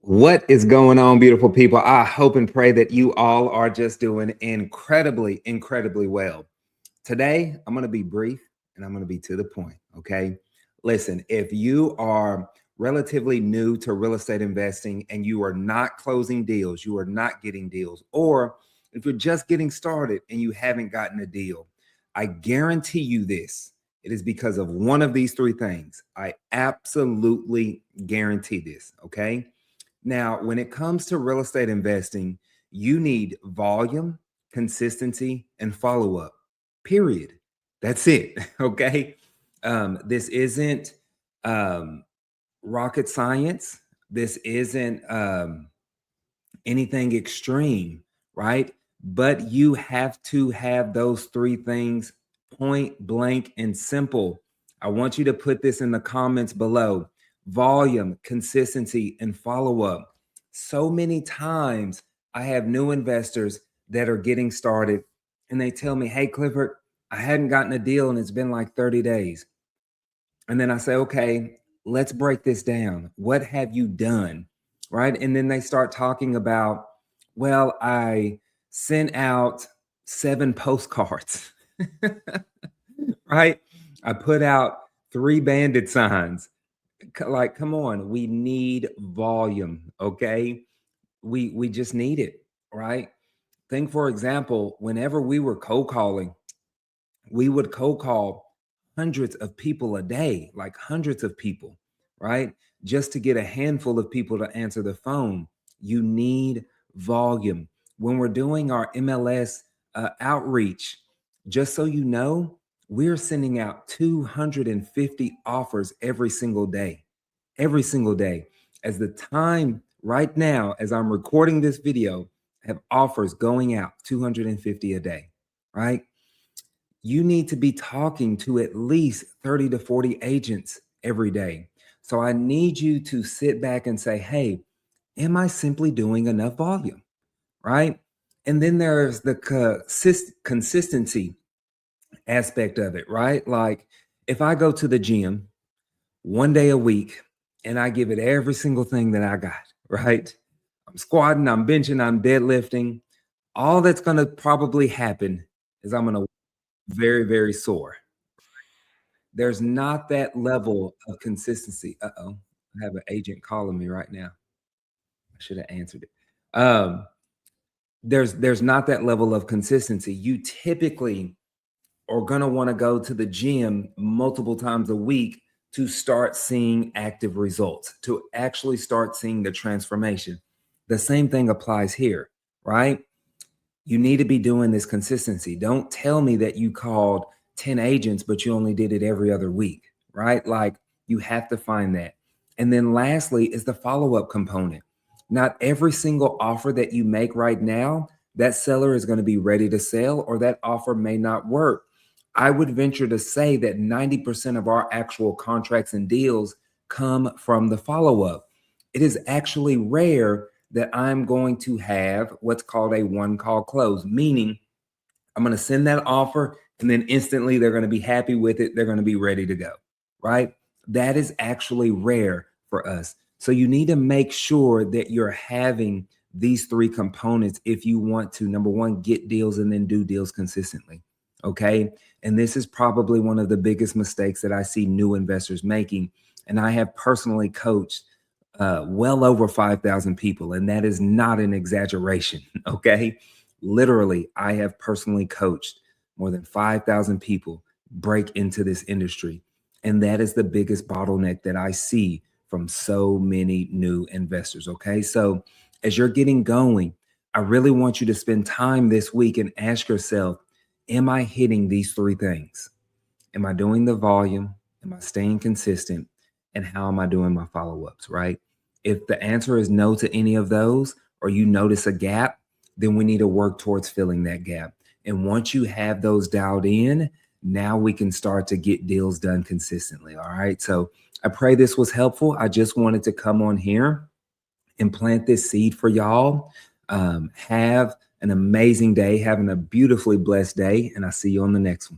What is going on, beautiful people? I hope and pray that you all are just doing incredibly, incredibly well. Today, I'm going to be brief and I'm going to be to the point. Okay. Listen, if you are relatively new to real estate investing and you are not closing deals, you are not getting deals, or if you're just getting started and you haven't gotten a deal, I guarantee you this. It is because of one of these three things. I absolutely guarantee this. Okay. Now, when it comes to real estate investing, you need volume, consistency, and follow up. Period. That's it. Okay. This isn't um, rocket science. This isn't anything extreme, right? But you have to have those three things point blank and simple. I want you to put this in the comments below: volume, consistency, and follow up. So many times I have new investors that are getting started and they tell me, "Hey, Clifford, I hadn't gotten a deal and it's been like 30 days." And then I say, "Okay, let's break this down. What have you done?" Right. And then they start talking about, "Well, I sent out 7 postcards." Right. I put out 3 bandit signs. Like, come on, we need volume. Okay. We just need it. Right. Think, for example, whenever we were cold calling, we would cold call hundreds of people a day, like hundreds of people, right? Just to get a handful of people to answer the phone. You need volume. When we're doing our MLS outreach, just so you know, we're sending out 250 offers every single day, every single day. As the time right now, as I'm recording this video, I have offers going out 250 a day, right? You need to be talking to at least 30 to 40 agents every day. So I need you to sit back and say, "Hey, am I simply doing enough volume?" Right? And then there's the consistency aspect of it, right? Like, if I go to the gym one day a week and I give it every single thing that I got, right? I'm squatting, I'm benching, I'm deadlifting. All that's going to probably happen is I'm going to very, very sore. There's not that level of consistency. Uh-oh, I have an agent calling me right now. I should have answered it. There's not that level of consistency. You typically are gonna want to go to the gym multiple times a week to start seeing active results, to actually start seeing the transformation. The same thing applies here, right? You need to be doing this consistency. Don't tell me that you called 10 agents, but you only did it every other week, right? Like, you have to find that. And then lastly is the follow-up component. Not every single offer that you make right now, that seller is going to be ready to sell, or that offer may not work. I would venture to say that 90% of our actual contracts and deals come from the follow-up. It is actually rare that I'm going to have what's called a one call close, meaning I'm going to send that offer and then instantly they're going to be happy with it. They're going to be ready to go, right? That is actually rare for us. So you need to make sure that you're having these three components if you want to, number one, get deals and then do deals consistently. Okay. And this is probably one of the biggest mistakes that I see new investors making. And I have personally coached well over 5,000 people. And that is not an exaggeration. Okay. Literally, I have personally coached more than 5,000 people break into this industry. And that is the biggest bottleneck that I see from so many new investors. Okay. So as you're getting going, I really want you to spend time this week and ask yourself, am I hitting these three things? Am I doing the volume? Am I staying consistent? And how am I doing my follow-ups, right? If the answer is no to any of those, or you notice a gap, then we need to work towards filling that gap. And once you have those dialed in, now we can start to get deals done consistently. All right. So I pray this was helpful. I just wanted to come on here and plant this seed for y'all. Have an amazing day, having a beautifully blessed day, and I'll see you on the next one.